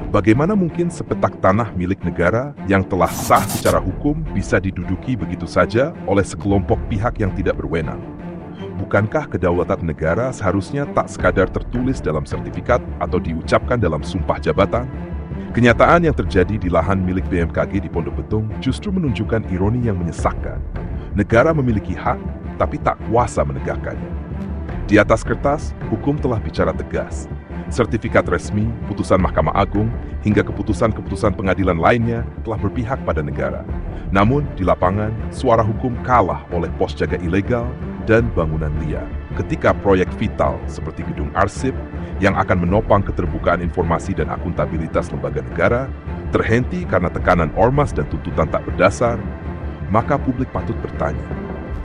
Bagaimana mungkin sepetak tanah milik negara yang telah sah secara hukum bisa diduduki begitu saja oleh sekelompok pihak yang tidak berwenang? Bukankah kedaulatan negara seharusnya tak sekadar tertulis dalam sertifikat atau diucapkan dalam sumpah jabatan? Kenyataan yang terjadi di lahan milik BMKG di Pondok Betung justru menunjukkan ironi yang menyesakkan. Negara memiliki hak, tapi tak kuasa menegakkannya. Di atas kertas, hukum telah bicara tegas. Sertifikat resmi, putusan Mahkamah Agung, hingga keputusan-keputusan pengadilan lainnya telah berpihak pada negara. Namun, di lapangan, suara hukum kalah oleh pos jaga ilegal dan bangunan liar. Ketika proyek vital seperti gedung arsip yang akan menopang keterbukaan informasi dan akuntabilitas lembaga negara terhenti karena tekanan ormas dan tuntutan tak berdasar, maka publik patut bertanya,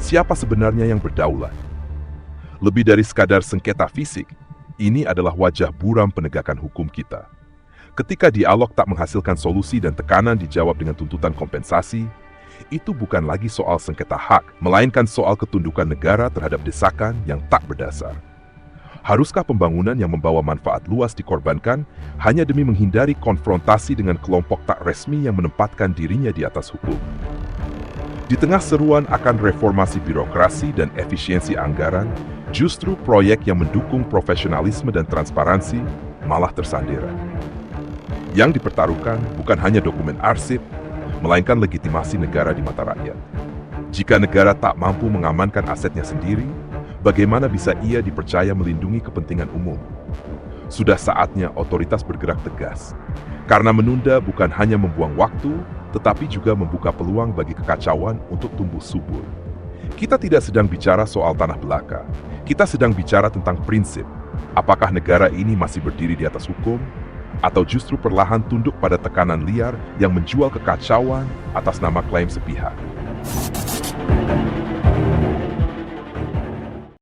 siapa sebenarnya yang berdaulat? Lebih dari sekadar sengketa fisik, ini adalah wajah buram penegakan hukum kita. Ketika dialog tak menghasilkan solusi dan tekanan dijawab dengan tuntutan kompensasi, itu bukan lagi soal sengketa hak, melainkan soal ketundukan negara terhadap desakan yang tak berdasar. Haruskah pembangunan yang membawa manfaat luas dikorbankan hanya demi menghindari konfrontasi dengan kelompok tak resmi yang menempatkan dirinya di atas hukum? Di tengah seruan akan reformasi birokrasi dan efisiensi anggaran, justru proyek yang mendukung profesionalisme dan transparansi malah tersandera. Yang dipertaruhkan bukan hanya dokumen arsip, melainkan legitimasi negara di mata rakyat. Jika negara tak mampu mengamankan asetnya sendiri, bagaimana bisa ia dipercaya melindungi kepentingan umum? Sudah saatnya otoritas bergerak tegas. Karena menunda bukan hanya membuang waktu, tetapi juga membuka peluang bagi kekacauan untuk tumbuh subur. Kita tidak sedang bicara soal tanah belaka. Kita sedang bicara tentang prinsip. Apakah negara ini masih berdiri di atas hukum? Atau justru perlahan tunduk pada tekanan liar yang menjual kekacauan atas nama klaim sepihak?